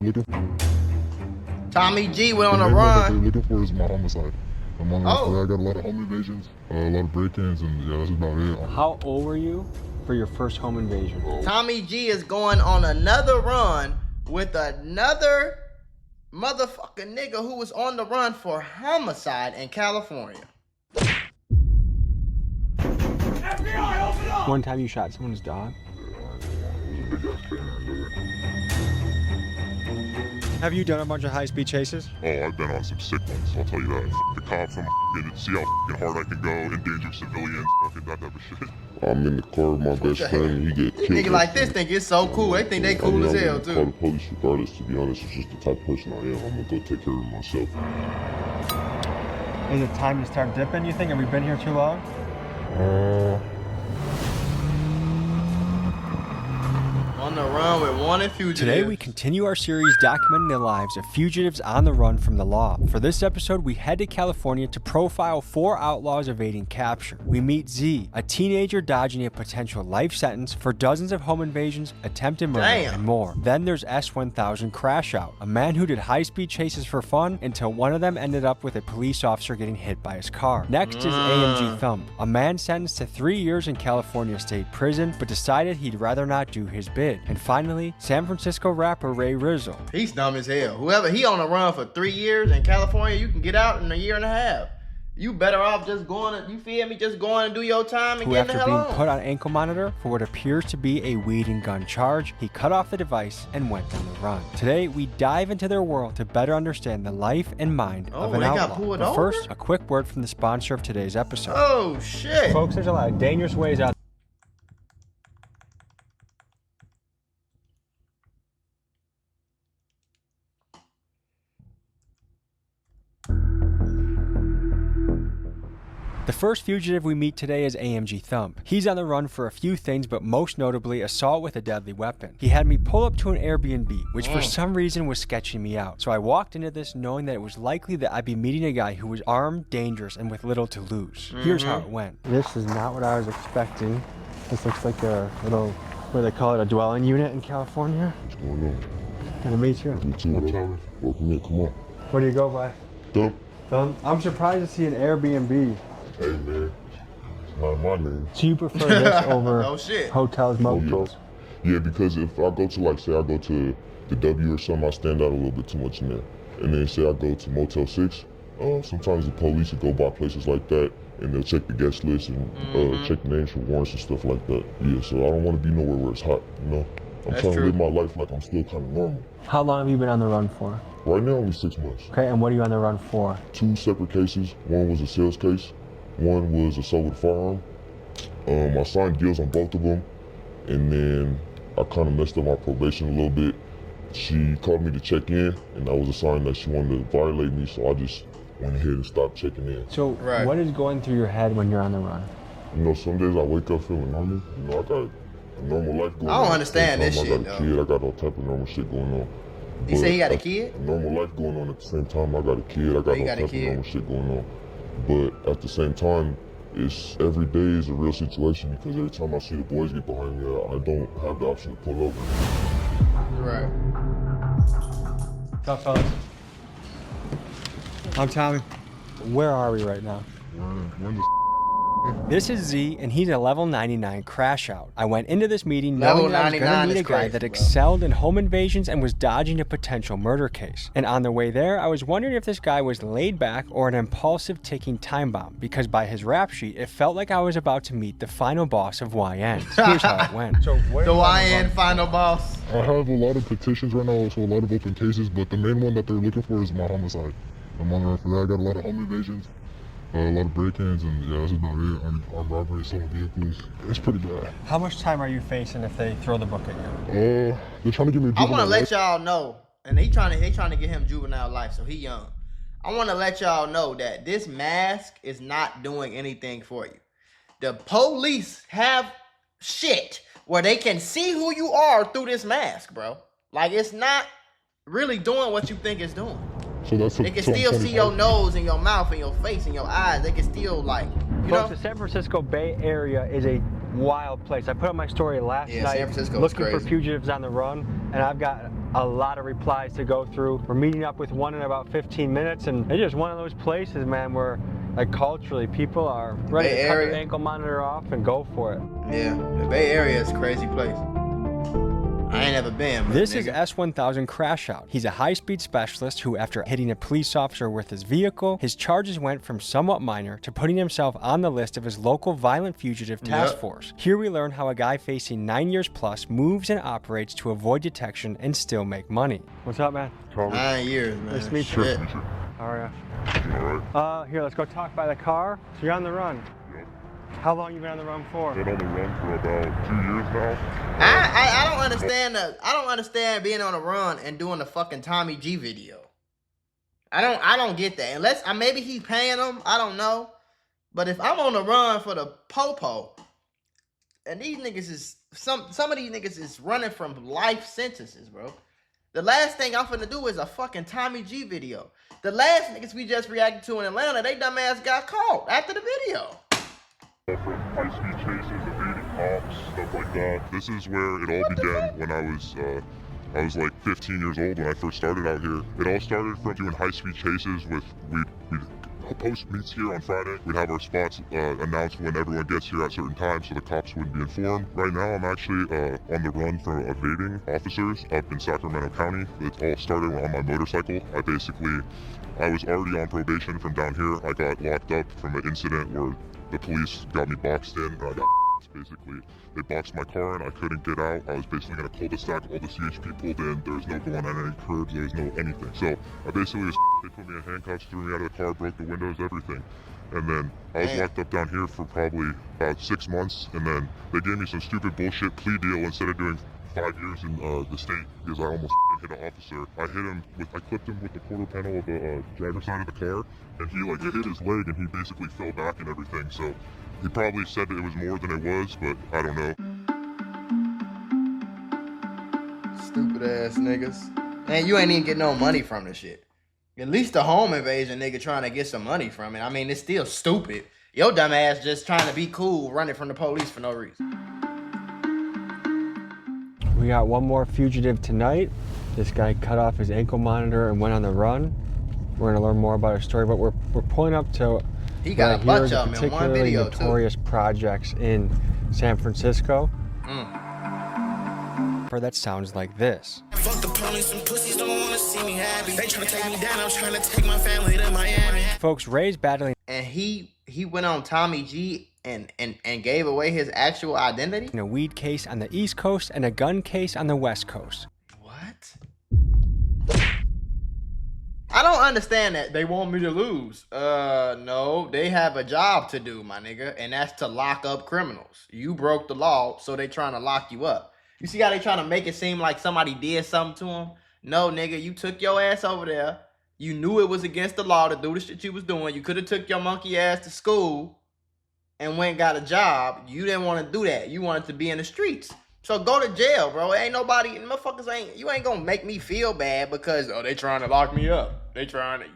looking. Tommy G went on The a main one that run. they're looking for is my homicide. Among Oh. I got a lot of home invasions, a lot of break-ins, and yeah, that's about it. How old were you for your first home invasion? Tommy G is going on another run with another motherfucking nigga who was on the run for homicide in California. FBI, open up! One time you shot someone's dog? Have you done a bunch of high-speed chases? Oh, I've been on some sick ones, I'll tell you that. The cops, see how hard I can go, endanger civilians, that type of shit. I'm in the car with my best friend, and he get killed. Nigga like this think it's so cool. They think they cool as hell, too. I'm gonna call the police regardless, to be honest. It's just the type of person I am. I'm gonna go take care of myself. Is it time to start dipping, you think? Have we been here too long? On the run with wanted fugitives. Today we continue our series documenting the lives of fugitives on the run from the law. For this episode, we head to California to profile 4 outlaws evading capture. We meet Z, a teenager dodging a potential life sentence for dozens of home invasions, attempted murder, and more. Then there's S1000 Crash Out, a man who did high-speed chases for fun until one of them ended up with a police officer getting hit by his car. Next is AMG Thump, a man sentenced to 3 years in California State Prison, but decided he'd rather not do his bid. And finally, San Francisco rapper Ray Rizzle. He's dumb as hell. Whoever, he on the run for 3 years in California, you can get out in a year and a half. You better off just going, you feel me, just going and do your time and Who, getting the after hell being on. put on ankle monitor for what appears to be a weed and gun charge, he cut off the device and went on the run. Today, we dive into their world to better understand the life and mind of an they got outlaw. pulled But over? first, a quick word from the sponsor of today's episode. Oh, shit. Folks, there's a lot of dangerous ways out. The first fugitive we meet today is AMG Thump. He's on the run for a few things, but most notably assault with a deadly weapon. He had me pull up to an Airbnb, which for some reason was sketching me out. So I walked into this knowing that it was likely that I'd be meeting a guy who was armed, dangerous, and with little to lose. Here's how it went. This is not what I was expecting. This looks like a little, what do they call it, a dwelling unit in California. What's going on? Good to meet you. You too, bro. Welcome in, come on. What do you go by? Thump. Thump? I'm surprised to see an Airbnb. Hey, man. It's not my name. So you prefer this over Oh, shit. hotels, motels? Yeah, because if I go to, like, say I go to the W or something, I stand out a little bit too much in there. And then say I go to Motel 6, sometimes the police will go by places like that, and they'll check the guest list and check the names for warrants and stuff like that. Yeah, so I don't want to be nowhere where it's hot, you know? I'm That's trying true. to live my life like I'm still kind of normal. How long have you been on the run for? Right now, only 6 months. Okay, and what are you on the run for? 2 separate cases. One was a sales case. One was assault with a firearm. I signed deals on both of them, and then I kind of messed up my probation a little bit. She called me to check in, and that was a sign that she wanted to violate me, so I just went ahead and stopped checking in. So Right. what is going through your head when you're on the run? You know, some days I wake up feeling normal. You know, I got a normal life going on. I don't understand this I shit, got a kid, I got all type of normal shit going on. He said he got a But kid? Normal life going on at the same time. I got a kid, I got you all got a type of kid. normal shit going on. But at the same time, it's every day is a real situation because every time I see the boys get behind me, I don't have the option to pull over. Right. What's up, fellas? I'm Tommy. Where are we right now? We're in the This is Z, and he's a level 99 Crash Out. I went into this meeting Level knowing that I was going 99 to meet is a guy crazy, that bro. excelled in home invasions and was dodging a potential murder case. And on the way there, I was wondering if this guy was laid back or an impulsive ticking time bomb, because by his rap sheet, it felt like I was about to meet the final boss of YN. Here's how it went. So The YN final boss. I have a lot of petitions right now, also a lot of open cases, but the main one that they're looking for is my homicide. I'm on the run for that. I got a lot of home invasions, a lot of break-ins, and yeah, that's about it. I'm robbery, stolen vehicles. It's pretty bad. How much time are you facing if they throw the book at you? They're trying to give me a I want juvenile to let life. y'all know, and they trying to get him juvenile life, so he young. I want to let y'all know that this mask is not doing anything for you. The police have shit where they can see who you are through this mask, bro. Like, it's not really doing what you think it's doing. So that's They can still see your nose and your mouth and your face and your eyes. They can still, like, you know? Folks, the San Francisco Bay Area is a wild place. I put up my story last Yeah, night San Francisco is looking for crazy. fugitives on the run, and I've got a lot of replies to go through. We're meeting up with one in about 15 minutes, and it's just one of those places, man, where like culturally people are ready to cut their ankle monitor off and go for it. Yeah, the Bay Area is a crazy place. I ain't never been, but This is S1000 Crash Out. He's a high-speed specialist who, after hitting a police officer with his vehicle, his charges went from somewhat minor to putting himself on the list of his local violent fugitive task force. Here we learn how a guy facing 9 years plus moves and operates to avoid detection and still make money. What's up, man? 9 years, man. Nice to meet you. How are you? Alright. Here, let's go talk by the car. So you're on the run. How long you been on the run for? Been on the run for about 2 years now. I don't understand I don't understand being on a run and doing the fucking Tommy G video. I don't get that. Unless maybe he's paying them, I don't know. But if I'm on the run for the popo, and these niggas is some of these niggas is running from life sentences, bro. The last thing I'm finna do is a fucking Tommy G video. The last niggas we just reacted to in Atlanta, they dumbass got caught after the video. From high-speed chases, evading cops, stuff like that. This is where it all began when I was like 15 years old when I first started out here. It all started from doing high-speed chases with, we'd post meets here on Friday. We'd have our spots announced when everyone gets here at certain times so the cops wouldn't be informed. Right now I'm actually on the run from evading officers up in Sacramento County. It all started on my motorcycle. I was already on probation from down here. I got locked up from an incident where the police got me boxed in, and I got basically, they boxed my car and I couldn't get out. I was basically gonna cul-de-sac, all the CHP pulled in, there was no going on any curbs, there was no anything. So I basically was, they put me in handcuffs, threw me out of the car, broke the windows, everything. And then I was locked up down here for probably about 6 months, and then they gave me some stupid bullshit plea deal instead of doing 5 years in the state because I almost hit an officer. I clipped him with the quarter panel of the driver's side of the car, and he like hit his leg and he basically fell back and everything. So he probably said that it was more than it was, but I don't know. Stupid ass niggas. Man, you ain't even get no money from this shit. At least the home invasion nigga trying to get some money from it. I mean, it's still stupid. Your dumb ass just trying to be cool, running from the police for no reason. We got one more fugitive tonight. This guy cut off his ankle monitor and went on the run. We're gonna learn more about his story, but we're pulling up to he got a bunch of them in one video too. Notorious projects in San Francisco. That sounds like this. Fuck the police and pussies don't wanna see me happy. They tryna take me down, I'm trying to take my family to Miami. Folks, Ray's battling. And he went on Tommy G and gave away his actual identity? In a weed case on the East Coast and a gun case on the West Coast. What? I don't understand that. They want me to lose. No, they have a job to do, my nigga, and that's to lock up criminals. You broke the law, so they trying to lock you up. You see how they trying to make it seem like somebody did something to them? No, nigga, you took your ass over there. You knew it was against the law to do the shit you was doing. You could have took your monkey ass to school and went and got a job. You didn't want to do that. You wanted to be in the streets. So go to jail, bro. Ain't nobody, motherfuckers you ain't gonna make me feel bad because, they trying to lock me up. They trying to,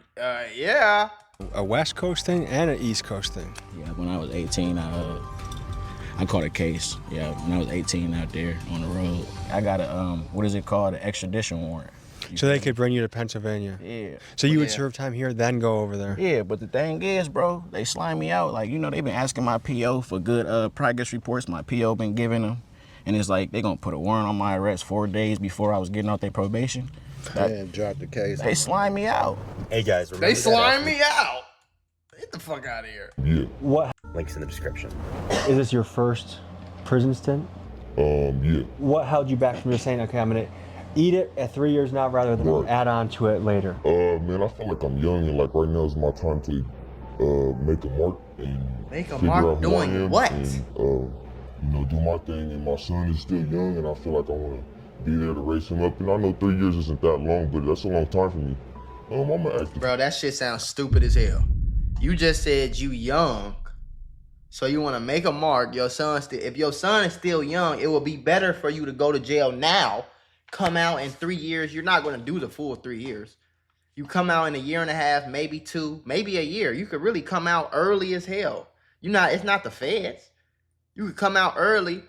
yeah. A West Coast thing and an East Coast thing. Yeah, when I was 18, I caught a case. Yeah, when I was 18 out there on the road. I got a, what is it called? An extradition warrant. So they could bring you to Pennsylvania. Yeah. So you would serve time here, then go over there. Yeah, but the thing is, bro, they slime me out. Like, they've been asking my PO for good progress reports. My PO been giving them. And it's like, they gonna put a warrant on my arrest 4 days before I was getting out their probation. And drop the case. They slime me out. Hey guys, remember they slime me out. Get the fuck out of here. Yeah. What? Links in the description. Is this your first prison stint? Yeah. What held you back from just saying, okay, I'm gonna eat it at 3 years now rather than add on to it later? Man, I feel like I'm young and like right now is my time to make a mark and make a figure mark out who doing I am what? And, do my thing. And my son is still young and I feel like I want to be there to raise him up. And I know 3 years isn't that long, but that's a long time for me. I'm an active. Bro, that shit sounds stupid as hell. You just said you young. So you want to make a mark. If your son is still young, it will be better for you to go to jail now. Come out in 3 years. You're not going to do the full 3 years. You come out in a year and a half, maybe 2, maybe a year. You could really come out early as hell. It's not the feds. You could come out early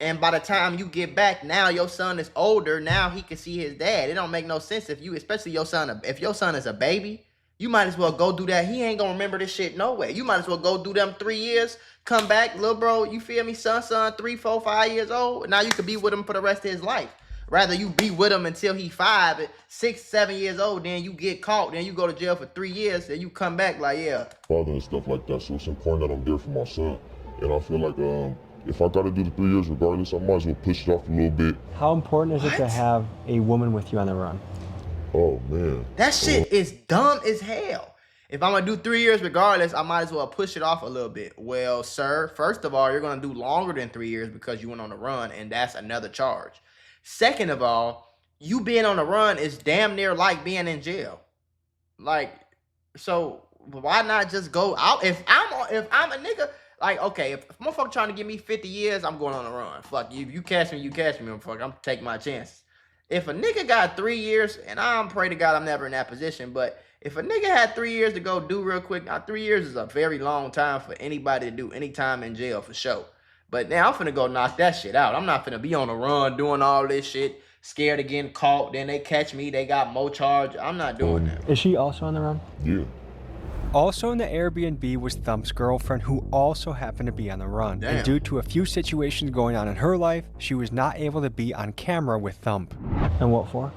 And by the time you get back, now your son is older. Now he can see his dad. It don't make no sense if you, especially your son, if your son is a baby, you might as well go do that. He ain't gonna remember this shit no way. You might as well go do them 3 years, come back, little bro, you feel me? Son, 3, 4, 5 years old. Now you could be with him for the rest of his life. Rather you be with him until he 5, 6, 7 years old, then you get caught, then you go to jail for 3 years, then you come back like, yeah. Father and stuff like that. So it's important that I'm there for my son. And I feel like if I gotta do the 3 years regardless, I might as well push it off a little bit. How important is it to have a woman with you on the run? Oh man. That shit is dumb as hell. If I'm gonna do 3 years regardless, I might as well push it off a little bit. Well, sir, first of all, you're gonna do longer than 3 years because you went on the run, and that's another charge. Second of all, you being on the run is damn near like being in jail. Like, so why not just go out? If I'm a nigga, like, okay, if motherfucker trying to give me 50 years, I'm going on the run. Fuck you. You catch me, motherfucker. I'm taking my chances. If a nigga got 3 years, and I pray to God I'm never in that position, but if a nigga had 3 years to go do real quick, now 3 years is a very long time for anybody to do any time in jail for sure. But now I'm finna go knock that shit out. I'm not finna be on the run doing all this shit, scared of getting caught, then they catch me, they got more charge. I'm not doing that. Is she also on the run? Yeah. Also in the Airbnb was Thump's girlfriend, who also happened to be on the run. Damn. And due to a few situations going on in her life, she was not able to be on camera with Thump. And what for?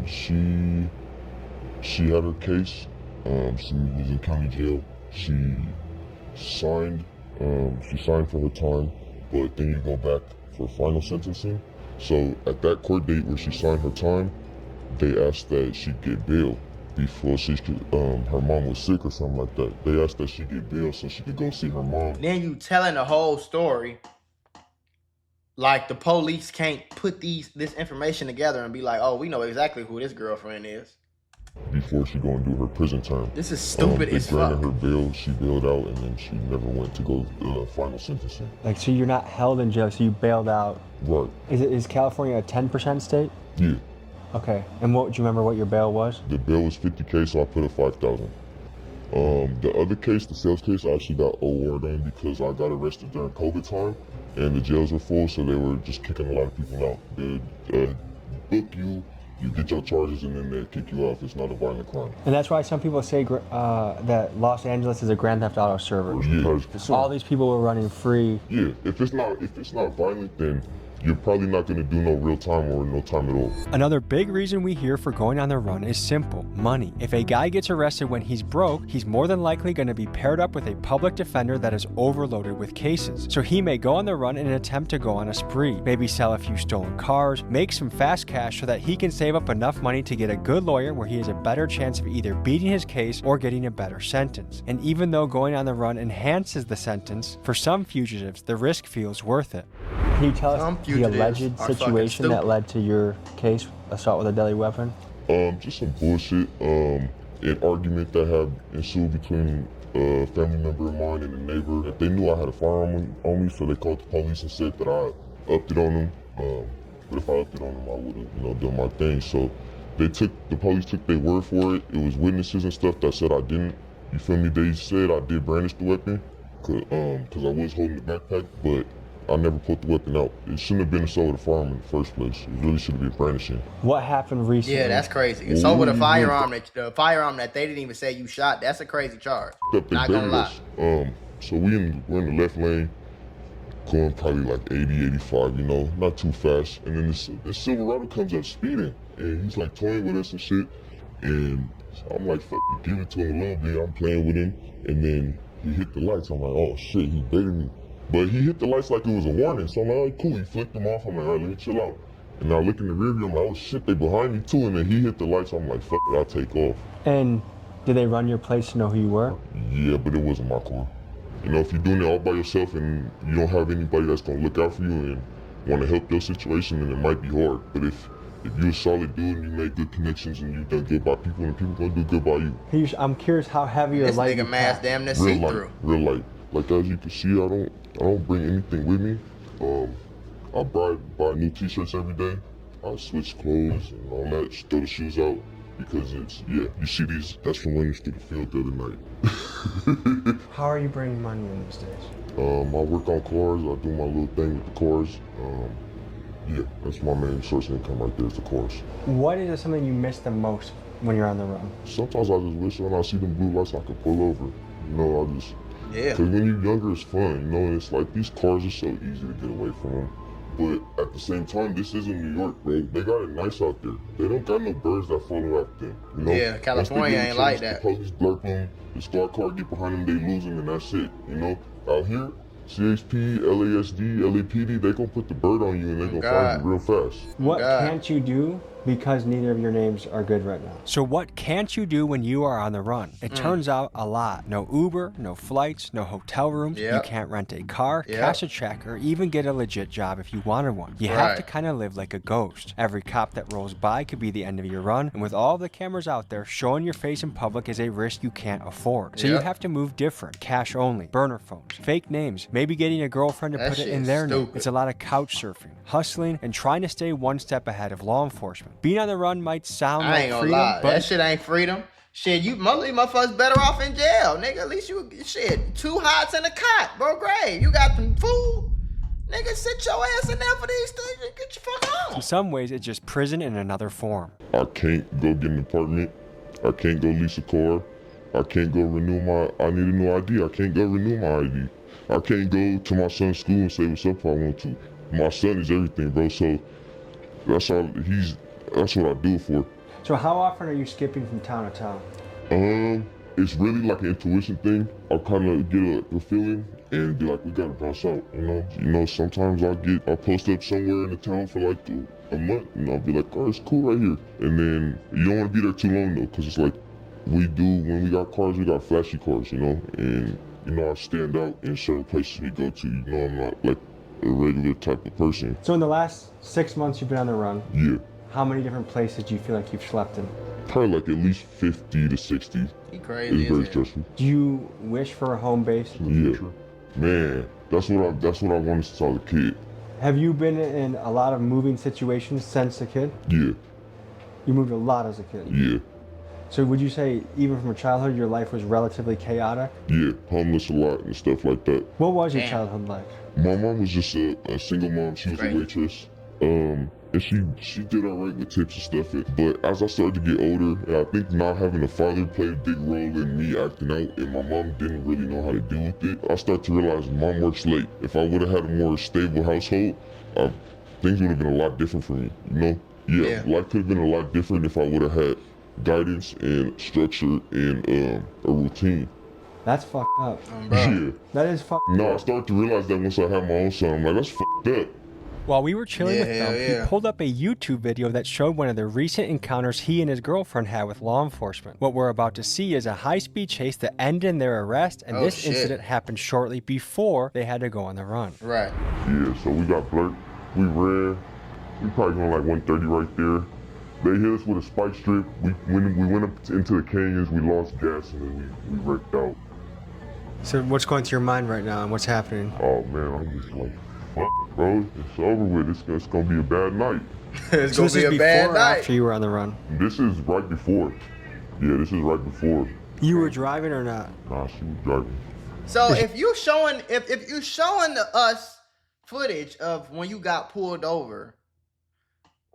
She had her case. She was in county jail. She signed for her time, but then you go back for final sentencing. So at that court date where she signed her time, they asked that she get bail before she could, her mom was sick or something like that. They asked that she get bail so she could go see her mom. Then you telling the whole story like the police can't put this information together and be like, oh, we know exactly who this girlfriend is. Before she go and do her prison term. This is stupid as they granted fuck. her bail, she bailed out, and then she never went to go final sentencing. Like, so you're not held in jail, so you bailed out. Right. Is California a 10% state? Yeah. Okay. And do you remember what your bail was? The bail was $50K, so I put up $5,000. The other case, the sales case, I actually got a warrant on because I got arrested during COVID time, and the jails were full, so they were just kicking a lot of people out. They book you, you get your charges, and then they kick you off. It's not a violent crime. And that's why some people say that Los Angeles is a Grand Theft Auto server. Yeah. All these people were running free. Yeah. If it's not violent, then you're probably not going to do no real time or no time at all. Another big reason we hear for going on the run is simple: money. If a guy gets arrested when he's broke, he's more than likely going to be paired up with a public defender that is overloaded with cases. So he may go on the run in an attempt to go on a spree, maybe sell a few stolen cars, make some fast cash so that he can save up enough money to get a good lawyer where he has a better chance of either beating his case or getting a better sentence. And even though going on the run enhances the sentence, for some fugitives, the risk feels worth it. Can you tell us the alleged situation that led to your case, assault with a deadly weapon? Just some bullshit. An argument that had ensued between a family member of mine and a neighbor. They knew I had a firearm on me, so they called the police and said that I upped it on them. But if I upped it on them, I would have, done my thing. So the police took their word for it. It was witnesses and stuff that said I didn't. You feel me? They said I did brandish the weapon, cause I was holding the backpack, but I never put the weapon out. It shouldn't have been assault with a firearm in the first place. It really should have been brandishing. What happened recently? Yeah, that's crazy. Assault with a firearm, the firearm that they didn't even say you shot, that's a crazy charge. Not gonna lie. So we're in the left lane, going probably like 80, 85, not too fast. And then this Silverado comes up speeding, and he's like toying with us and shit. And I'm like, fuck, give it to him a little bit. I'm playing with him, and then he hit the lights. I'm like, oh shit, he baited me. But he hit the lights like it was a warning, so I'm like, all right, cool. He flicked them off. I'm like, all right, let me chill out. And now I look in the rear view, I'm like, oh shit, they behind me too. And then he hit the lights, I'm like, fuck it, I'll take off. And did they run your place to know who you were? Yeah, but it wasn't my car. If you're doing it all by yourself and you don't have anybody that's gonna look out for you and want to help your situation, then it might be hard. But if you're a solid dude and you make good connections and you done good by people, and people gonna do good by you. I'm curious how heavy your This light. nigga mask damn near see through. Real light. Like as you can see, I don't bring anything with me. I buy new t-shirts every day. I switch clothes and all that, just throw the shoes out because you see these, that's from running through the field the other night. How are you bringing money in these days? I work on cars. I do my little thing with the cars. Yeah, that's my main source of income right there is the cars. What is something you miss the most when you're on the run? Sometimes I just wish when I see them blue lights I could pull over. You know, I just... Yeah. Because when you're younger, it's fun. You know, and it's like these cars are so easy to get away from them. But at the same time, this isn't New York, bro. They got it nice out there. They don't got no birds that follow after them. You know? Yeah, California ain't like that. The police blurp them, the squad car get behind them, they lose them, and that's it. You know? Out here, CHP, LASD, LAPD, they gonna put the bird on you and they gonna find you real fast. What can't you do because neither of your names are good right now? So what can't you do when you are on the run? It turns out a lot. No Uber, no flights, no hotel rooms. You can't rent a car, cash a check, or even get a legit job if you wanted one. You have to kind of live like a ghost. Every cop that rolls by could be the end of your run, and with all the cameras out there, showing your face in public is a risk you can't afford. So you have to move different. Cash only, burner phones, fake names, maybe getting a girlfriend to put it in their name. It's a lot of couch surfing, hustling, and trying to stay one step ahead of law enforcement. Being on the run might sound like freedom, but that shit ain't freedom. Shit, you motherfuckers better off in jail, nigga. At least you, shit, 2 hots in a cot, bro, grave. You got some food. Nigga, sit your ass in there for these things and get your fuck home. In some ways, it's just prison in another form. I can't go get an apartment. I can't go lease a car. I can't go renew I need a new ID. I can't go renew my ID. I can't go to my son's school and say what's up if I want to. My son is everything, bro, so that's what I do it for. So how often are you skipping from town to town? It's really like an intuition thing. I'll kind of get a feeling and be like, we gotta bounce out, you know? You know, sometimes I'll post up somewhere in the town for like a month and I'll be like, oh, it's cool right here. And then you don't want to be there too long though, because it's like when we got cars, we got flashy cars, you know? And, you know, I stand out in certain places we go to. You know, I'm not like a regular type of person. So in the last 6 months you've been on the run, yeah. How many different places do you feel like you've slept in? Probably like at least 50 to 60. You crazy. It's very stressful. Do you wish for a home base in the future? Man, that's what I wanted since I was a kid. Have you been in a lot of moving situations since a kid? Yeah. You moved a lot as a kid? Yeah. So would you say even from childhood your life was relatively chaotic? Yeah, homeless a lot and stuff like that. What was your childhood like? My mom was just a single mom. She was a waitress. And she did alright with tips and stuff. But as I started to get older, and I think not having a father played a big role in me acting out, and my mom didn't really know how to deal with it, I started to realize mom works late. If I would have had a more stable household, things would have been a lot different for me, you know? Yeah, life could have been a lot different if I would have had guidance and structure and a routine. That's fucked up. Yeah. That is fucked up. No, I started to realize that once I had my own son. I'm like, that's fucked up. While we were chilling with them, he pulled up a YouTube video that showed one of the recent encounters he and his girlfriend had with law enforcement. What we're about to see is a high-speed chase that ended in their arrest, and this incident happened shortly before they had to go on the run. Right. Yeah, so we got blurred. We ran. We probably going like 130 right there. They hit us with a spike strip. We went up into the canyons. We lost gas, and then we wrecked out. So what's going through your mind right now, and what's happening? Oh man, I'm just like, fuck, bro. It's over with. It's gonna be a bad night. It's gonna be a bad night. After you were on the run? This is right before. Yeah, this is right before. You were driving or not? Nah, she was driving. So if you're showing us footage of when you got pulled over,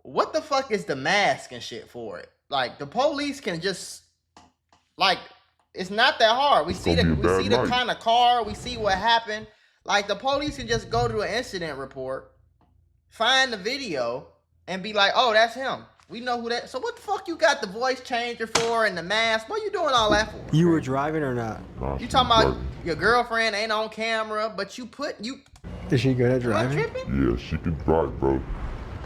what the fuck is the mask and shit for it? Like the police can just like it's not that hard. We see the kind of car, we see what happened. Like the police can just go to an incident report, find the video, and be like, "Oh, that's him. We know who that." So what the fuck you got the voice changer for and the mask? What you doing all that for? You were driving or not? Nah, You talking about your girlfriend ain't on camera, but you. Is she good at driving? Yeah, she can drive, bro.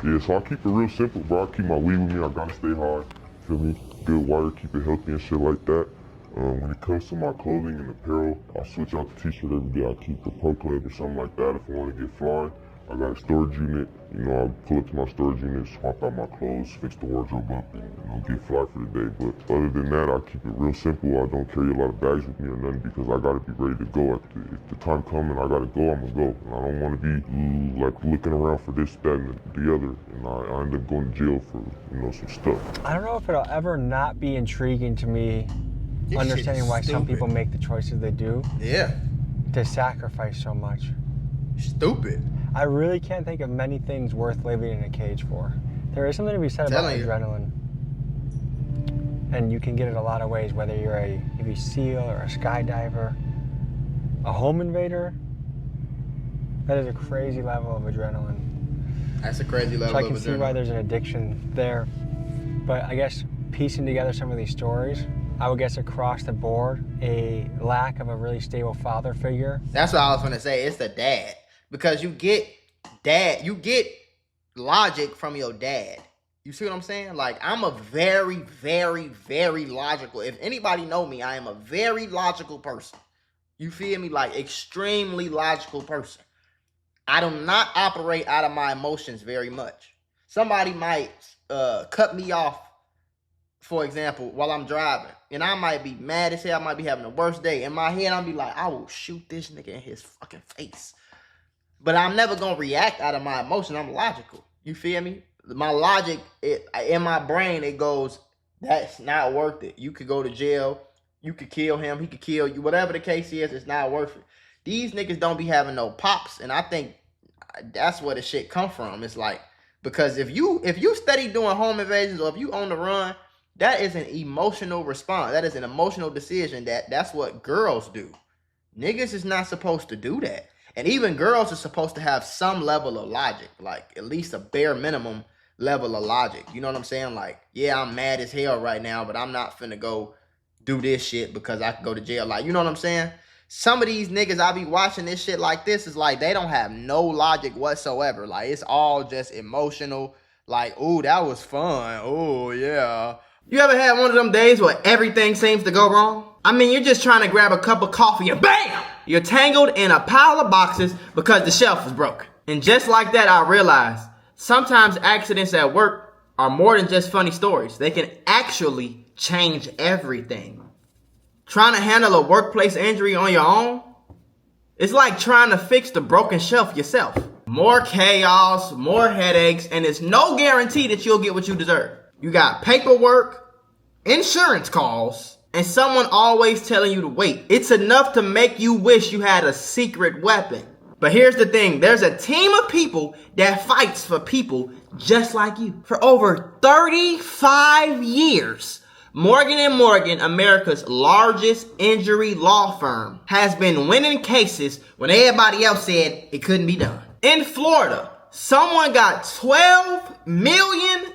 Yeah, so I keep it real simple, bro. I keep my weed with me. I gotta stay hard. Feel me? Good water, keep it healthy and shit like that. When it comes to my clothing and apparel, I switch out the t-shirt every day. I keep a pro club or something like that if I want to get fly. I got a storage unit. You know, I pull up to my storage unit, swap out my clothes, fix the wardrobe up, and get fly for the day. But other than that, I keep it real simple. I don't carry a lot of bags with me or nothing because I gotta be ready to go. If the time comes and I gotta go, I'm gonna go. And I don't want to be like looking around for this, that, and the other. And I end up going to jail for some stuff. I don't know if it'll ever not be intriguing to me, understanding why some people make the choices they do. Yeah. to sacrifice so much. Stupid. I really can't think of many things worth living in a cage for. There is something to be said about adrenaline. And you can get it a lot of ways, whether you're a Navy SEAL or a skydiver, a home invader. That is a crazy level of adrenaline. That's a crazy level so I of can adrenaline. see why there's an addiction there. But I guess piecing together some of these stories, I would guess across the board, a lack of a really stable father figure. That's what I was gonna say. It's the dad. Because you get logic from your dad. You see what I'm saying? Like, I'm a very, very, very logical. If anybody know me, I am a very logical person. You feel me? Like, extremely logical person. I do not operate out of my emotions very much. Somebody might cut me off, for example, while I'm driving. And I might be mad as hell. I might be having the worst day. In my head, I'll be like, I will shoot this nigga in his fucking face. But I'm never going to react out of my emotion. I'm logical. You feel me? My logic, in my brain, it goes, that's not worth it. You could go to jail. You could kill him. He could kill you. Whatever the case is, it's not worth it. These niggas don't be having no pops. And I think that's where the shit come from. It's like, because if you steady doing home invasions or if you on the run, that is an emotional response. That is an emotional decision. That's what girls do. Niggas is not supposed to do that. And even girls are supposed to have some level of logic, like at least a bare minimum level of logic. You know what I'm saying? Like, yeah, I'm mad as hell right now, but I'm not finna go do this shit because I could go to jail. Like, you know what I'm saying? Some of these niggas I be watching this shit like this is like they don't have no logic whatsoever. Like, it's all just emotional. Like, ooh, that was fun. Ooh, yeah. You ever had one of them days where everything seems to go wrong? I mean, you're just trying to grab a cup of coffee and BAM! You're tangled in a pile of boxes because the shelf is broken. And just like that, I realized sometimes accidents at work are more than just funny stories. They can actually change everything. Trying to handle a workplace injury on your own, it's like trying to fix the broken shelf yourself. More chaos, more headaches, and it's no guarantee that you'll get what you deserve. You got paperwork, insurance calls, and someone always telling you to wait. It's enough to make you wish you had a secret weapon. But here's the thing. There's a team of people that fights for people just like you. For over 35 years, Morgan & Morgan, America's largest injury law firm, has been winning cases when everybody else said it couldn't be done. In Florida, someone got $12 million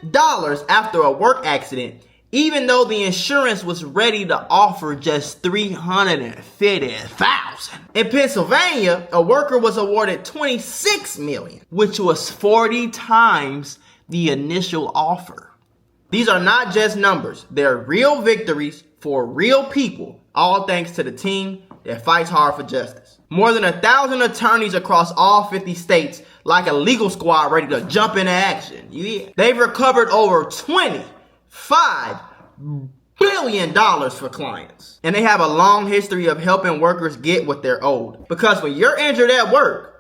after a work accident, even though the insurance was ready to offer just $350,000. In Pennsylvania, a worker was awarded $26 million, which was 40 times the initial offer. These are not just numbers. They're real victories for real people, all thanks to the team that fights hard for justice. More than 1,000 attorneys across all 50 states, like a legal squad ready to jump into action. Yeah. They've recovered over $25 billion for clients. And they have a long history of helping workers get what they're owed. Because when you're injured at work,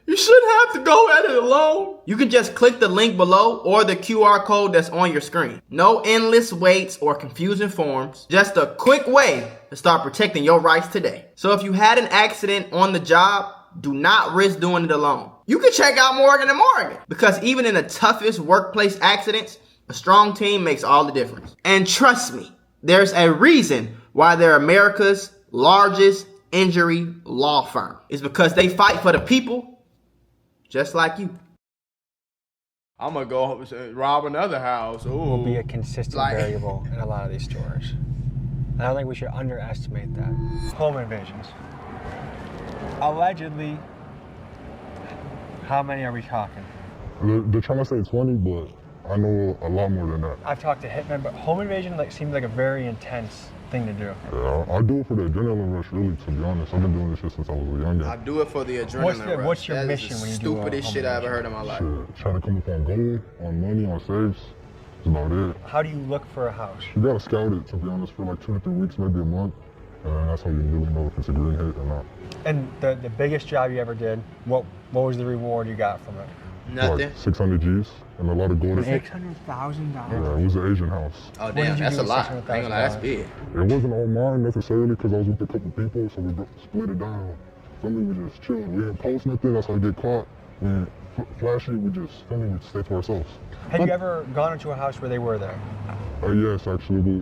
you shouldn't have to go at it alone. You can just click the link below or the QR code that's on your screen. No endless waits or confusing forms. Just a quick way to start protecting your rights today. So if you had an accident on the job, do not risk doing it alone. You can check out Morgan & Morgan, because even in the toughest workplace accidents, a strong team makes all the difference. And trust me, there's a reason why they're America's largest injury law firm. It's because they fight for the people just like you. I'm gonna go rob another house. Ooh. Will be a consistent variable in a lot of these stories. I don't think we should underestimate that. Home invasions. Allegedly, how many are we talking? They're trying to say 20, but I know a lot more than that. I've talked to hitmen, but home invasion seems like a very intense thing to do. Yeah, I do it for the adrenaline rush, really, to be honest. I've been doing this shit since I was a youngin'. I do it for the adrenaline rush. What's your mission when you do it? Stupidest shit I ever heard in my life. Shit, trying to come up on gold, on money, on saves. That's about it. How do you look for a house? You gotta scout it, to be honest, for like 2 to 3 weeks, maybe a month. And that's how you really know if it's a green hit or not. And the biggest job you ever did, what was the reward you got from it? Nothing. Like 600 G's and a lot of gold. $600,000. Yeah, it was an Asian house. Oh did damn, you that's do a with lot. I ain't gonna lie, that's $600,000? big. It wasn't all mine necessarily because I was with a couple people, so we split it down. Family, we just chilled. We didn't post nothing, that's how we get caught. We didn't flashy, we stay to ourselves. Had you ever gone into a house where they were there? Yes, actually.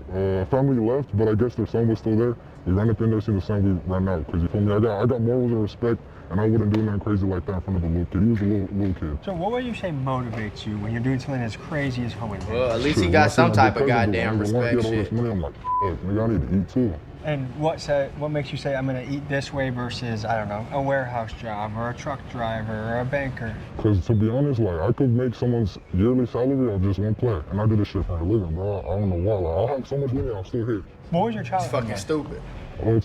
Family left, but I guess their son was still there. We ran up in there, seen the son, we ran out. Because you feel me? I got morals and respect, and I wouldn't do nothing crazy like that in front of a little kid. He was a little kid. So what would you say motivates you when you're doing something as crazy as home invasion? Well, at least he Shit, got when I some see my type big of cousin do it, goddamn I ain't gonna lie, he respect had all this shit. money, I'm like, fuck, nigga, I need to eat too. And what makes you say I'm gonna eat this way versus, I don't know, a warehouse job or a truck driver or a banker? Because to be honest, like, I could make someone's yearly salary off just one play. And I do this shit for a living, bro. I don't know why. Like, I have so much money, I'm still here. What was your It's childhood fucking like? stupid.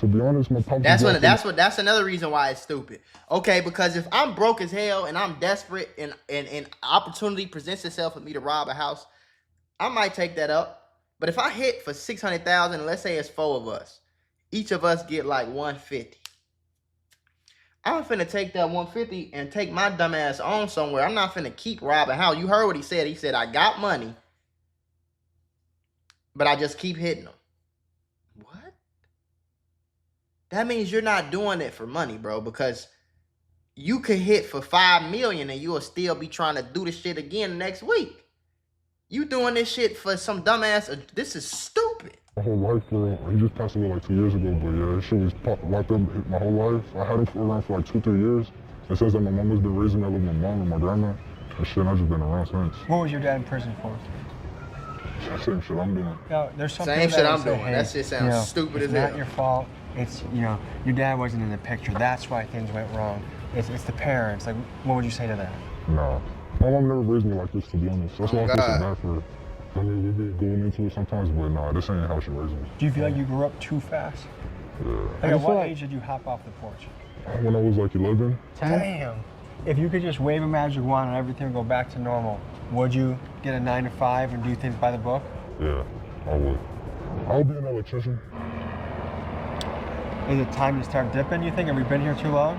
To be honest, my pop. That's another reason why it's stupid. Okay, because if I'm broke as hell and I'm desperate and opportunity presents itself for me to rob a house, I might take that up. But if I hit for 600,000, let's say it's 4 of us, each of us get like 150. I'm finna take that 150 and take my dumb ass on somewhere. I'm not finna keep robbing house. You heard what he said. He said, I got money, but I just keep hitting them. What? That means you're not doing it for money, bro, because you could hit for 5 million and you will still be trying to do this shit again next week. You doing this shit for some dumbass. This is stupid. My whole life, bro. He just passed away like 2 years ago, but yeah, this shit was locked up my whole life. I had him around for like 2-3 years. And since then, my mom has been raising me. I live with my mom and my grandma. And shit, I've just been around since. What was your dad in prison for? Same shit I'm doing. No, there's something Same shit that I'm say, doing. hey, That shit sounds stupid as hell. It's not your fault. It's, your dad wasn't in the picture. That's why things went wrong. It's the parents. Like, what would you say to that? Nah. My mom never raised me like this, to be honest. That's why I feel so God. bad for her. I mean, we be going into it sometimes, but nah, this ain't how she raised me. Do you feel like you grew up too fast? Yeah. Like, at what age did you hop off the porch? When I was like 11, Damn. If you could just wave a magic wand and everything would go back to normal, would you get a 9 to 5 and do things by the book? yeah, I would. I'll be an electrician. Is it time to start dipping, you think? Have we been here too long?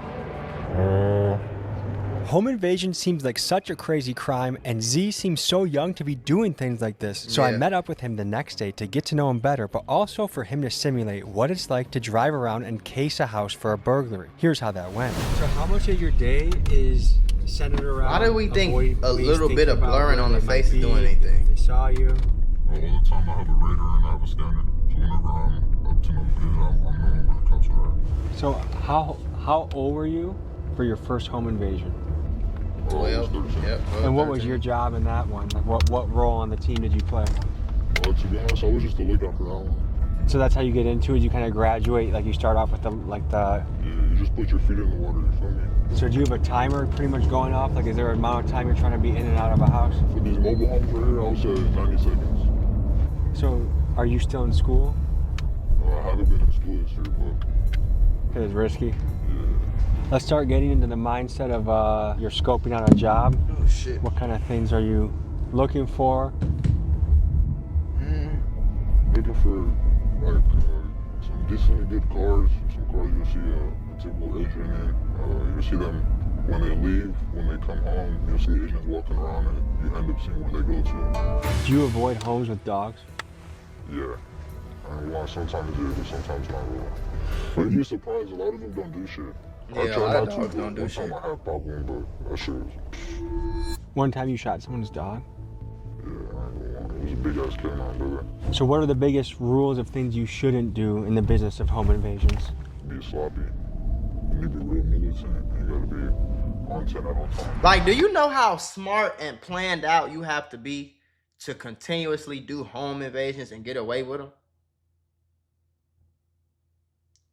Home invasion seems like such a crazy crime, and Z seems so young to be doing things like this. So I Yeah. met up with him the next day to get to know him better, but also for him to simulate what it's like to drive around and case a house for a burglary. Here's how that went. So how much of your day is centered around? Why do we think avoiding a police, little thinking bit of about blurring where on the they might face is be, doing anything? if they saw you. All the time I have a radar and I have a scanner. So whenever I'm up to no good, I'm knowing where the cops are at. So how old were you for your first home invasion? 12. Yep. And what was your job in that one? Like what role on the team did you play? To be honest, I was just a lookout for that one. So that's how you get into it. You kind of graduate, like you start off with the. Yeah, you just put your feet in the water, you feel me? So do you have a timer pretty much going off? Like, is there an amount of time you're trying to be in and out of a house? For these mobile homes right here, I would say 90 seconds. So are you still in school? I haven't been in school this year, but Because it's risky. yeah. Let's start getting into the mindset of you're scoping out a job. Oh shit. What kind of things are you looking for? Looking for like some decently good cars. Some cars you'll see a typical agent in. You'll see them when they leave, when they come home. You'll see agents walking around and you end up seeing where they go to. Do you avoid homes with dogs? Yeah. I ain't lying, sometimes yeah, but sometimes not really. But you'd be surprised, a lot of them don't do shit. Yeah, a lot of dogs don't do one shit. time I had a problem, but that shit was, One time you shot someone's dog. yeah, I ain't gonna lie. It was a big ass canine, brother. So what are the biggest rules of things you shouldn't do in the business of home invasions? Be sloppy. You need to be real militant. You gotta be on 10 at all times. Like, do you know how smart and planned out you have to be to continuously do home invasions and get away with them?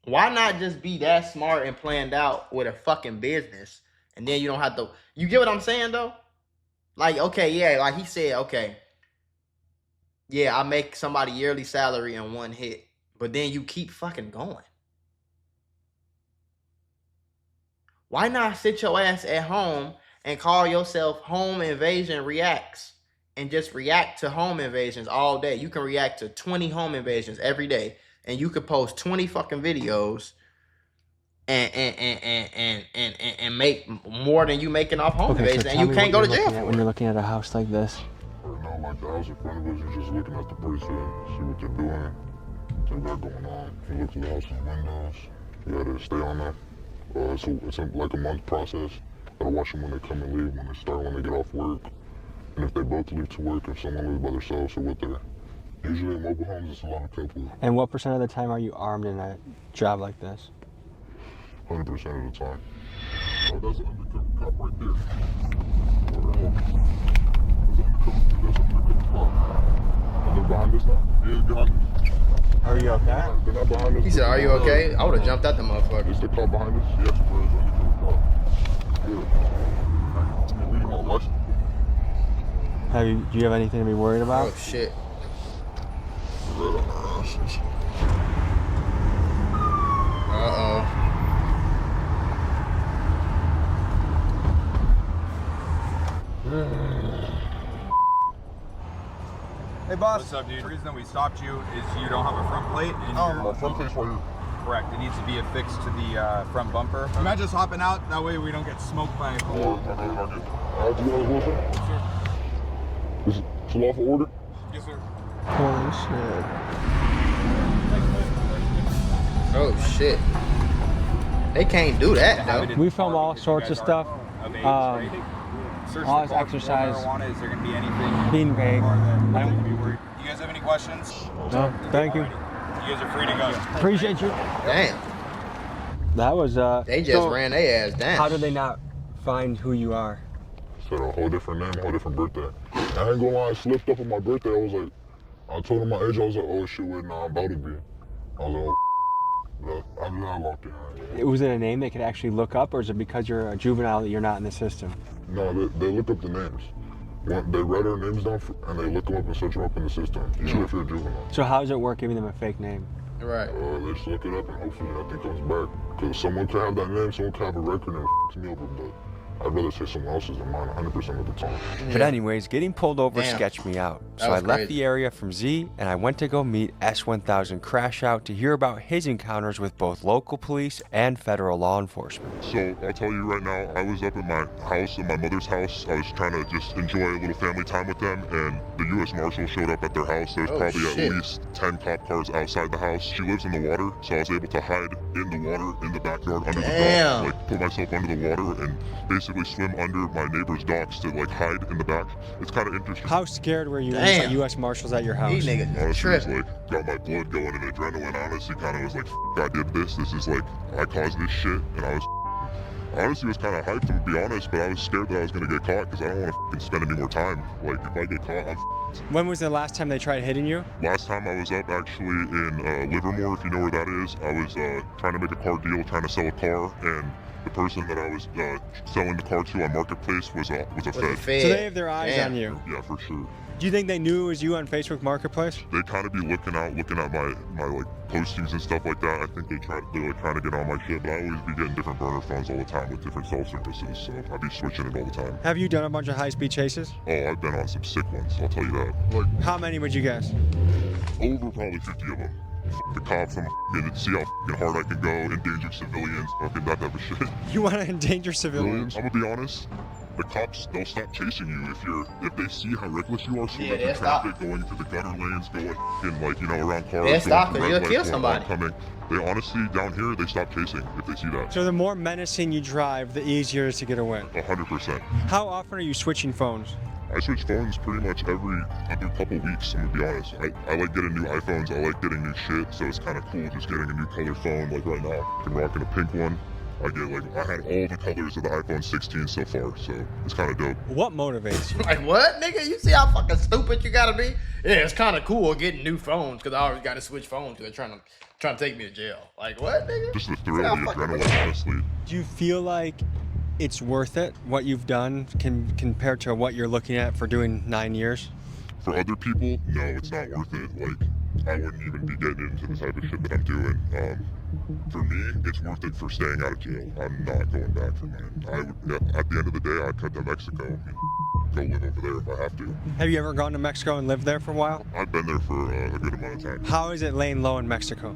Why not just be that smart and planned out with a fucking business, and then you don't have to? You get what I'm saying though? Like, okay, yeah, like he said, okay, yeah, I make somebody yearly salary in one hit, but then you keep fucking going. Why not sit your ass at home and call yourself Home Invasion Reacts and just react to home invasions all day? You can react to 20 home invasions every day, and you could post 20 fucking videos and make more than you making off home Okay, so invasion, and tell you me can't what go to you're jail looking at for when it. you're looking at a house like this. Right now, like the house in front of us, you're just looking at the person, see what they're doing, what they got going on. You look to the house in the windows. You gotta stay on them. It's like a month process. Gotta watch them when they come and leave, when they get off work. And if they both leave to work, if someone lives by themselves or with their, usually in mobile homes, it's a lot of couple. And what % of the time are you armed in a job like this? 100% of the time. Oh, that's an undercover cop right there. That's an undercover cop. Are they behind us now? Yeah, behind us. Are you okay? They're not behind us. He said, "Are you okay?" I would have jumped out the motherfucker. Is the cop behind us? Yes, bro. It's undercover cop. Yeah. I'm reading my license. Do you have anything to be worried about? Oh shit. Red on our asses. Uh-oh. Hey boss. What's up, dude? The reason that we stopped you is you don't have a front plate. And My front face right here. correct. It needs to be affixed to the front bumper. I'm not just hopping out. That way we don't get smoked by a car. Do you want to listen? Sure. It's a lawful order? Yes, sir. Holy shit. Oh shit. They can't do that though. We film all sorts of stuff. All this exercise. Marijuana. Is there going to be anything? Being vague. Car that we need to be worried? You guys have any questions? No, thank you. You guys are free to go. Appreciate you. Damn. That was They just so ran their ass down. How did they not find who you are? Said a whole different name, a whole different birthday. I ain't gonna lie, I slipped up on my birthday. I was like, I told him my age. I was like, oh shit, wait, nah, I'm about to be. I was like, oh, but I locked in. Was it a name they could actually look up, or is it because you're a juvenile that you're not in the system? No, they look up the names. They write our names down and they look them up and search them up in the system. Usually if you're a juvenile. So how does it work giving them a fake name? Right. They just look it up and hopefully nothing comes back. Because someone could have that name, someone could have a record and it f***s me over, but I'd rather say someone else's than mine 100% of the time. But anyways, getting pulled over Damn. sketched me out. That So I was left crazy. the area from Z and I went to go meet S1000 Crash Out to hear about his encounters with both local police and federal law enforcement. So I'll tell you right now, I was up at my house, at my mother's house. I was trying to just enjoy a little family time with them, and the U.S. Marshals showed up at their house. There's Oh, probably shit. at least 10 cop cars outside the house. She lives in the water, so I was able to hide in the water in the backyard under the Damn. dock, like put myself under the water and basically swim under my neighbor's docks to like hide in the back. It's kind of interesting. How scared were you when Damn. the U.S. Marshals at your house? These niggas is Honestly, it's tripping. like got my blood going and adrenaline. Honestly, kind of was like, I did this. This is like, I caused this shit, and I was honestly was kind of hyped to be honest, but I was scared that I was gonna get caught because I don't want to spend any more time. Like if I get caught, I'm When was the last time they tried hitting you? Last time I was up actually in Livermore, if you know where that is. I was trying to make a car deal, trying to sell a car, and the person that I was selling the car to on Marketplace was a With the Fed. Fed. So they have their eyes Damn. on you. Yeah, for sure. Do you think they knew it was you on Facebook Marketplace? They kind of be looking at my like postings and stuff like that. I think they're like trying to get on my shit, but I always be getting different burner phones all the time with different cell services, so I be switching it all the time. Have you done a bunch of high-speed chases? Oh, I've been on some sick ones, I'll tell you that. Like How many would you guess? over probably 50 of them. The cops, I'm gonna see how hard I can go, endanger civilians, fucking that type of shit. You want to endanger civilians? I'm gonna be honest. The cops, they'll stop chasing you if they see how reckless you are. So Yeah, like they'll in stop. traffic, going into the gutter lanes, going in like around cars. They'll stop going because through you'll red kill lights, somebody. going oncoming. They honestly down here they stop chasing if they see that. So the more menacing you drive, the easier it is to get away. 100%. How often are you switching phones? I switch phones pretty much every couple weeks. I'm gonna be honest. I like getting new iPhones. I like getting new shit. So it's kind of cool just getting a new color phone. Like right now, I'm rocking a pink one. I had all the colors of the iPhone 16 so far, so it's kind of dope. What motivates you? Like what, nigga? You see how fucking stupid you gotta be? Yeah, it's kind of cool getting new phones because I always gotta switch phones because they're trying to take me to jail. Like what, nigga? Just the thrill, Yeah, the fucking- adrenaline, honestly. Do you feel like it's worth it, what you've done, compared to what you're looking at for doing 9 years? For other people, no, it's not worth it. Like, I wouldn't even be getting into the type of shit that I'm doing. For me, it's worth it for staying out of jail. I'm not going back for mine. At the end of the day, I'd cut to Mexico and go live over there if I have to. Have you ever gone to Mexico and lived there for a while? I've been there for a good amount of time. How is it laying low in Mexico?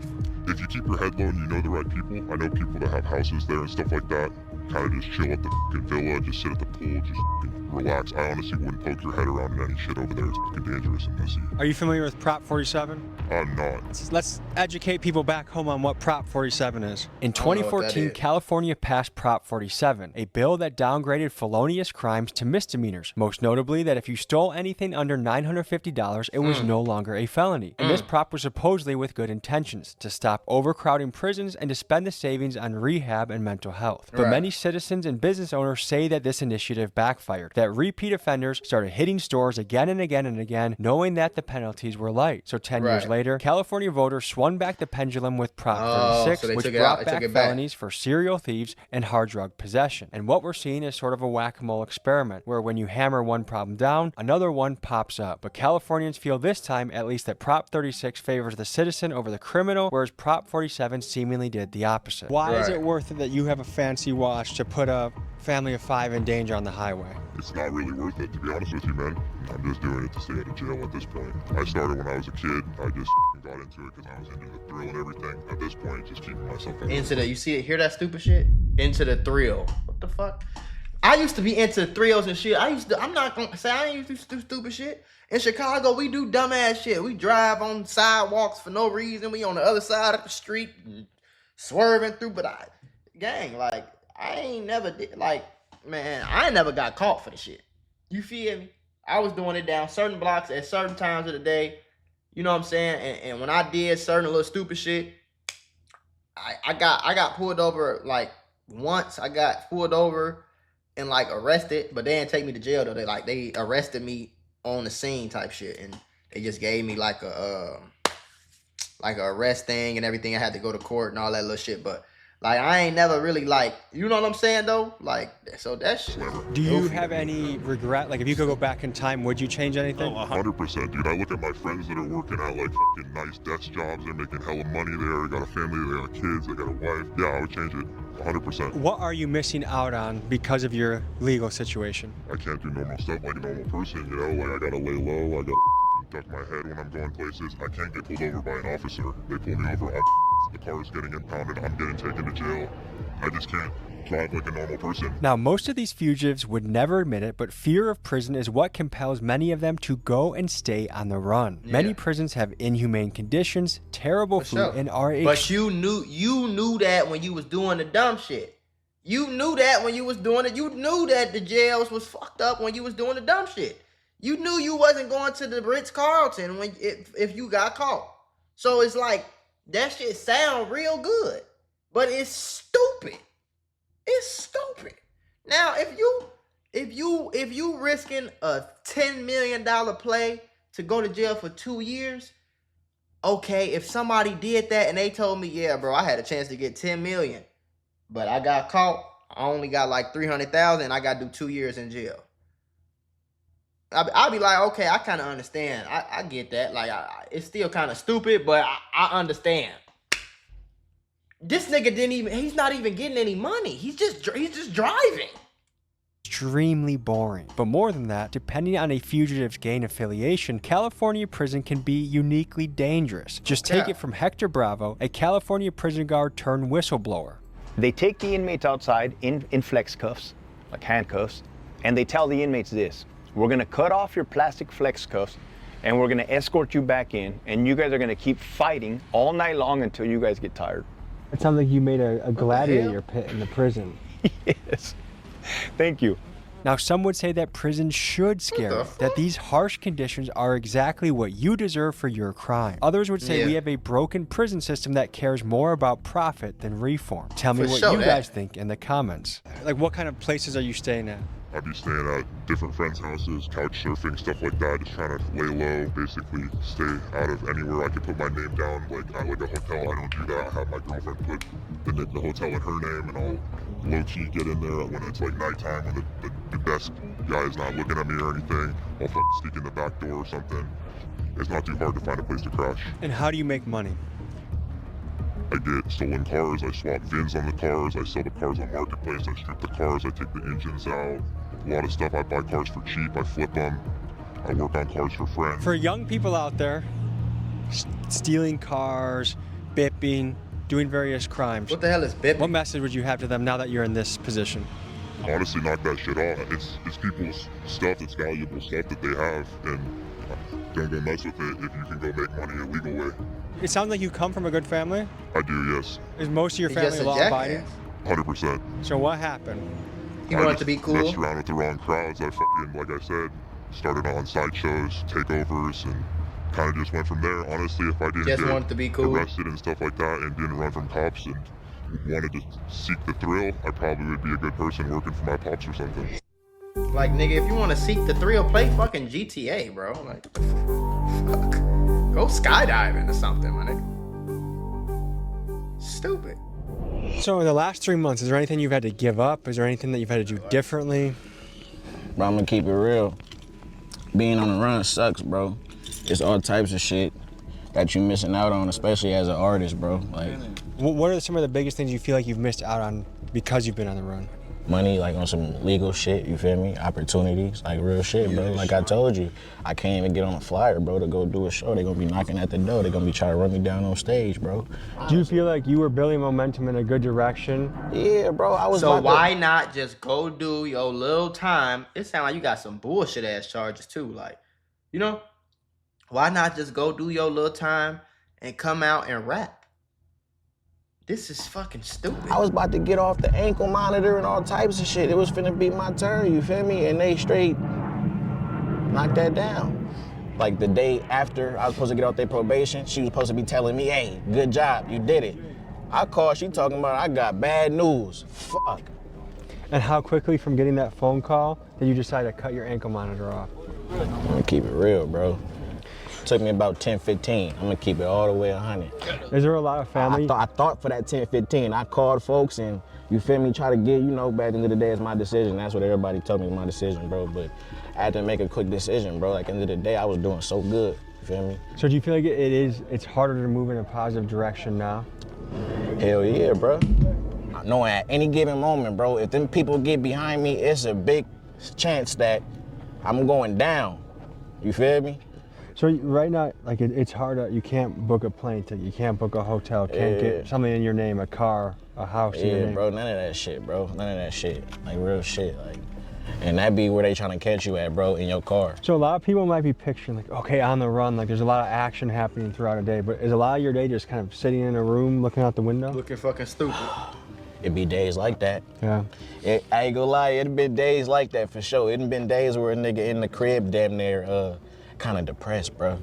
if you keep your head low and you know the right people, I know people that have houses there and stuff like that, kind of just chill at the fucking villa, just sit at the pool, just fucking relax. I honestly wouldn't poke your head around in any shit over there. It's fucking dangerous and messy. Are you familiar with Prop 47? I'm not. Let's educate people back home on what Prop 47 is. In I don't know what that 2014, is. California passed Prop 47, a bill that downgraded felonious crimes to misdemeanors. Most notably, that if you stole anything under $950, it was no longer a felony. And this prop was supposedly with good intentions, to stop overcrowding prisons and to spend the savings on rehab and mental health. But Right. many citizens and business owners say that this initiative backfired, that repeat offenders started hitting stores again and again and again, knowing that the penalties were light. So 10 years Right. later, California voters swung back the pendulum with Prop Oh, 36, so they which took it out. brought They took back it back. felonies for serial thieves and hard drug possession. And what we're seeing is sort of a whack-a-mole experiment, where when you hammer one problem down, another one pops up. But Californians feel this time, at least, that Prop 36 favors the citizen over the criminal, whereas Prop 47 seemingly did the opposite. Why is Right. it worth it that you have a fancy watch to put a family of 5 in danger on the highway? It's not really worth it, to be honest with you, man. I'm just doing it to stay out of jail at this point. I started when I was a kid. I just got into it because I was into the thrill and everything. At this point, just keeping myself out of Into the, you see it, hear that stupid shit? Into the thrill. What the fuck? I used to be into thrills and shit. I'm not gonna say I ain't used to do stupid shit. In Chicago, we do dumbass shit. We drive on sidewalks for no reason. We on the other side of the street, swerving through. But I ain't never did, like, man, I ain't never got caught for the shit. You feel me? I was doing it down certain blocks at certain times of the day. You know what I'm saying? And when I did certain little stupid shit, I got pulled over like once. I got pulled over and like arrested, but they didn't take me to jail though. They arrested me on the scene type shit, and they just gave me like a arrest thing and everything. I had to go to court and all that little shit, but like I ain't never really like, you know what I'm saying though? Like, so that shit. Do you have any regret? Like, if you could go back in time, would you change anything? 100%, dude. I look at my friends that are working at like fucking nice desk jobs. They're making hella money there. They got a family, they got kids, they got a wife. Yeah, I would change it 100%. What are you missing out on because of your legal situation? I can't do normal stuff like a normal person, you know? Like, I gotta lay low. I gotta duck my head when I'm going places. I can't get pulled over by an officer. They pull me over. The car's getting impounded. I'm getting taken to jail. I just can't drive like a normal person. Now, most of these fugitives would never admit it, but fear of prison is what compels many of them to go and stay on the run. Yeah. Many prisons have inhumane conditions, terrible food, sure. and are But you knew that when you was doing the dumb shit. You knew that when you was doing it. You knew that the jails was fucked up when you was doing the dumb shit. You knew you wasn't going to the Ritz-Carlton if you got caught. So it's like, that shit sound real good, but it's stupid. It's stupid. Now, if you risking a $10 million play to go to jail for 2 years, okay, if somebody did that and they told me, yeah, bro, I had a chance to get 10 million, but I got caught, I only got like 300,000, I got to do 2 years in jail. I'll be like, okay, I kind of understand. I get that. Like, it's still kind of stupid, but I understand. This nigga he's not even getting any money. He's just driving. extremely boring. But more than that, depending on a fugitive's gang affiliation, California prison can be uniquely dangerous. Just take it from Hector Bravo, a California prison guard turned whistleblower. They take the inmates outside in flex cuffs, like handcuffs, and they tell the inmates this: we're gonna cut off your plastic flex cuffs and we're gonna escort you back in, and you guys are gonna keep fighting all night long until you guys get tired. It sounds like you made a gladiator pit in the prison. Yes. Thank you. Now, some would say that prison should scare you, that these harsh conditions are exactly what you deserve for your crime. Others would say we have a broken prison system that cares more about profit than reform. Tell me what you guys think in the comments. Like, what kind of places are you staying at? I'd be staying at different friends' houses, couch surfing, stuff like that, just trying to lay low, basically stay out of anywhere I could put my name down, like a hotel. I don't do that. I have my girlfriend put the hotel in her name, and I'll low-key get in there when it's like nighttime, when the desk guy is not looking at me or anything. I'll sneak in the back door or something. It's not too hard to find a place to crash. And how do you make money? I get stolen cars, I swap VINs on the cars, I sell the cars on Marketplace, I strip the cars, I take the engines out. A lot of stuff, I buy cars for cheap, I flip them, I work on cars for friends. For young people out there, stealing cars, bipping, doing various crimes. What the hell is bipping? What message would you have to them now that you're in this position? Honestly, knock that shit off. It's people's stuff. It's valuable stuff that they have, and don't go mess with it if you can go make money a legal way. It sounds like you come from a good family. I do, yes. Is most of your He's family just a law-abiding? jackass. 100%. So what happened? He I wanted just to be cool. messed around with the wrong crowds. I fucking, like I said, started on sideshows, takeovers, and kind of just went from there. Honestly, if I didn't Just get wanted to be cool. arrested and stuff like that and didn't run from cops and wanted to seek the thrill, I probably would be a good person working for my pops or something. Like, nigga, if you want to seek the thrill, play fucking GTA, bro. Like, what the fuck? Go skydiving or something, my nigga. Stupid. So in the last 3 months, is there anything you've had to give up? Is there anything that you've had to do differently? Bro, I'm gonna keep it real. Being on the run sucks, bro. It's all types of shit that you're missing out on, especially as an artist, bro. Like, What are some of the biggest things you feel like you've missed out on because you've been on the run? money, like on some legal shit, you feel me? Opportunities, like real shit, bro. Like I told you, I can't even get on a flyer, bro, to go do a show. They're gonna be knocking at the door. They're gonna be trying to run me down on stage, bro. Do you feel like you were building momentum in a good direction? Yeah, bro, I was So about why not just go do your little time? It sounds like you got some bullshit ass charges too. Like, you know, why not just go do your little time and come out and rap? This is fucking stupid. I was about to get off the ankle monitor and all types of shit. It was finna be my turn, you feel me? And they straight knocked that down. Like the day after I was supposed to get off their probation, she was supposed to be telling me, hey, good job, you did it. I called, she talking about I got bad news. Fuck. And how quickly from getting that phone call did you decide to cut your ankle monitor off? I'm gonna keep it real, bro. Took me about 10, 15. I'm gonna keep it all the way 100. Is there a lot of family? I thought for that 10, 15. I called folks and, you feel me, try to get, you know, back at the end of the day, it's my decision. That's what everybody told me was my decision, bro. But I had to make a quick decision, bro. Like, at the end of the day, I was doing so good, you feel me? So do you feel like it's harder to move in a positive direction now? Hell yeah, bro. I know at any given moment, bro, if them people get behind me, it's a big chance that I'm going down. You feel me? So right now, like it's hard to, you can't book a plane ticket, you can't book a hotel, can't get something in your name, a car, a house in your Yeah, name. bro, none of that shit, bro. None of that shit. Like, real shit, like. And that be where they trying to catch you at, bro, in your car. So a lot of people might be picturing like, okay, on the run, like there's a lot of action happening throughout a day, but is a lot of your day just kind of sitting in a room looking out the window? Looking fucking stupid. It be days like that. Yeah. I ain't gonna lie, it been days like that for sure. It been days where a nigga in the crib damn near kind of depressed, bro.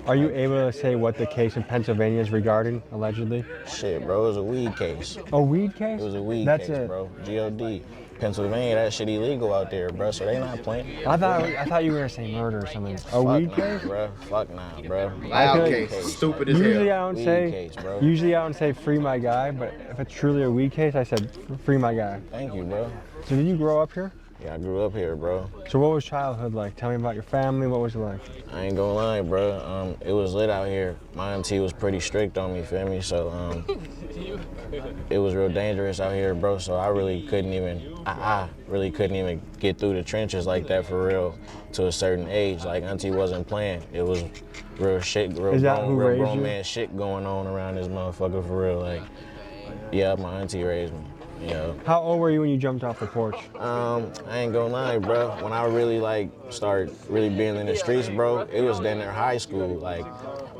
Are you able to say what the case in Pennsylvania is regarding, allegedly? Shit, bro, it was a weed case. A weed case? It was a weed That's case, it. bro. G.O.D. Pennsylvania, that shit illegal out there, bro, so they not playing. I thought you were gonna say murder or something. A Fuck weed nah, case? bro. Fuck nah, bro. Loud feel like- case. Stupid as Usually hell. I don't Weed say. case, bro. Usually I don't say free my guy, but if it's truly a weed case, I said free my guy. Thank you, bro. So did you grow up here? Yeah, I grew up here, bro. So what was childhood like? Tell me about your family. What was it like? I ain't gonna lie, bro. It was lit out here. My auntie was pretty strict on me, feel me? So it was real dangerous out here, bro. So I really couldn't even, I really couldn't even get through the trenches like that for real to a certain age. Like auntie wasn't playing. It was real shit, real Is that who real raised grown you? man shit going on around this motherfucker for real. Like, yeah, my auntie raised me. You know. How old were you when you jumped off the porch? I ain't gonna lie, bro. When I really started really being in the streets, bro, it was then in high school. Like,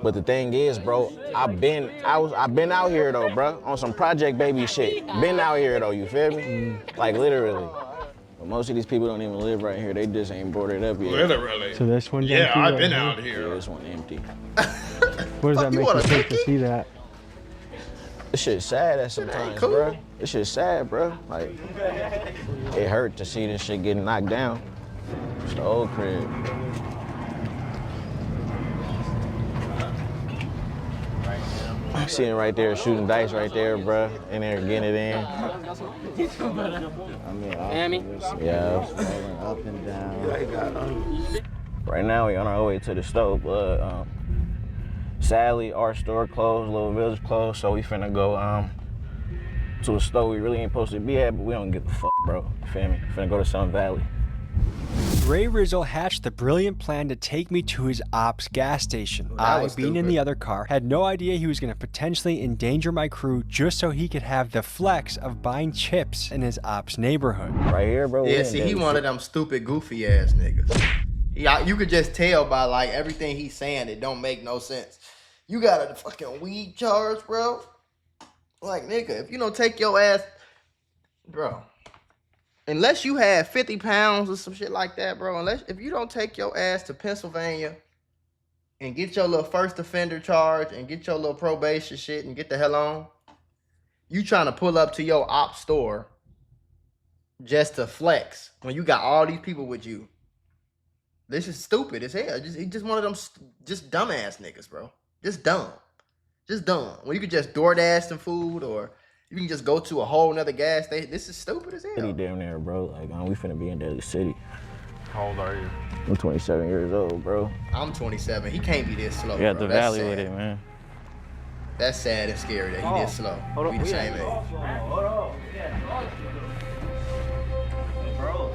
but the thing is, bro, I've been out here though, bro, on some Project Baby shit. Been out here though, you feel me? Like literally. But most of these people don't even live right here. They just ain't boarded up yet. Literally. So this one's Yeah, empty I've right been here? out Yeah, here. this one empty. What does that You make want you a think to cookie? see that? This shit's sad at sometimes, cool. bro. This shit's sad, bro. Like, it hurt to see this shit getting knocked down. It's the old crib. Sitting right there, shooting dice right there, bro. In there, getting it in. Yeah. Up and down. Right now, we on our way to the stove, but sadly, our store closed, Little Village closed, so we finna go to a store we really ain't supposed to be at, but we don't give a fuck, bro. You feel me? Finna go to Sun Valley. Ray Rizzo hatched the brilliant plan to take me to his ops gas station. I, being in the other car, had no idea he was going to potentially endanger my crew just so he could have the flex of buying chips in his ops neighborhood. Right here, bro. Yeah, see, he one of them stupid, goofy ass niggas. Yeah, you could just tell by like everything he's saying, it don't make no sense. You got a fucking weed charge, bro. Like, nigga, if you don't take your ass, bro. Unless you had 50 pounds or some shit like that, bro. If you don't take your ass to Pennsylvania and get your little first offender charge and get your little probation shit and get the hell on, you trying to pull up to your op store just to flex when you got all these people with you. This is stupid as hell. He just one of them just dumbass niggas, bro. Just dumb. Just dumb. When you could just DoorDash some food or you can just go to a whole nother gas station. This is stupid as hell. City down there, bro. Like, we finna be in Daly City. How old are you? I'm 27 years old, bro. I'm 27. He can't be this slow, You at bro. the valley with it, man. That's sad and scary that he this slow. We the same age. Hold on. Bro.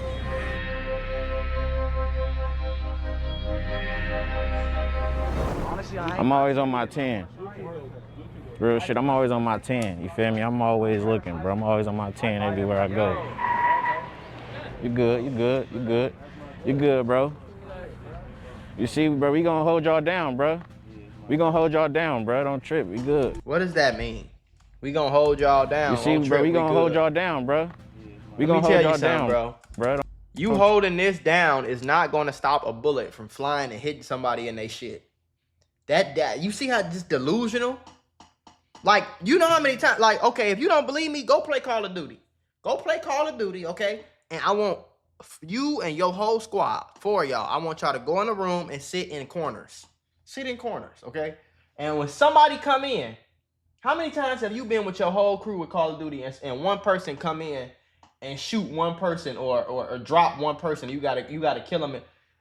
Honestly, I'm always on my 10. Real shit, I'm always on my 10. You feel me? I'm always looking, bro. I'm always on my 10 everywhere I go. You good, bro. You see, bro, we gonna hold y'all down, bro. We gonna hold y'all down, bro. Don't trip, we good. What does that mean? We gonna hold y'all down. You see, bro, we gonna hold y'all down, bro. We gonna hold y'all down, bro. Bro, you holding this down is not gonna stop a bullet from flying and hitting somebody in their shit. That you see how just delusional? Like, you know how many times, like, okay, if you don't believe me, go play Call of Duty. Go play Call of Duty, okay? And I want you and your whole squad, 4 of y'all, I want y'all to go in the room and sit in corners. Sit in corners, okay? And when somebody come in, how many times have you been with your whole crew with Call of Duty and one person come in and shoot one person or drop one person? You gotta kill them.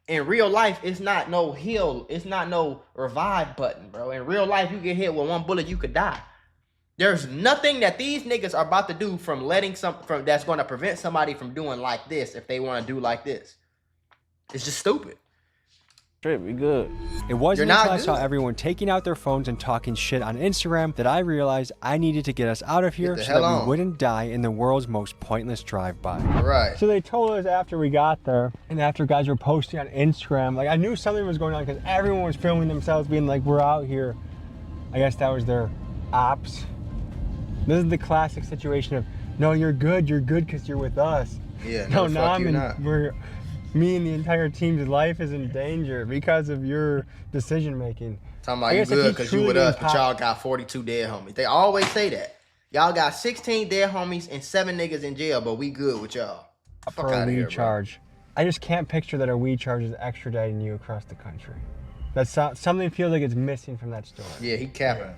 In real life, it's not no heal. It's not no revive button, bro. In real life, you get hit with one bullet, you could die. There's nothing that these niggas are about to do that's going to prevent somebody from doing like this if they want to do like this. It's just stupid. Trip, we good. It wasn't until I saw everyone taking out their phones and talking shit on Instagram that I realized I needed to get us out of here so that we wouldn't die in the world's most pointless drive-by. Right. So they told us after we got there, and after guys were posting on Instagram, like I knew something was going on because everyone was filming themselves being like, we're out here. I guess that was their ops. This is the classic situation of, no, you're good because you're with us. Yeah, no, me and the entire team's life is in danger because of your decision making. Talking about you good because you with us, but y'all got 42 dead homies. They always say that. Y'all got 16 dead homies and 7 niggas in jail, but we good with y'all. For a weed charge. I just can't picture that a weed charge is extraditing you across the country. That's something feels like it's missing from that story. Yeah, he capping.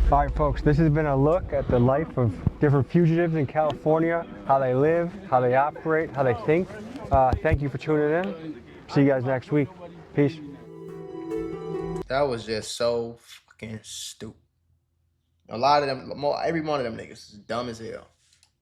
All right, folks, this has been a look at the life of different fugitives in California, how they live, how they operate, how they think. Thank you for tuning in. See you guys next week. Peace. That was just so fucking stupid. A lot of them, every one of them niggas is dumb as hell.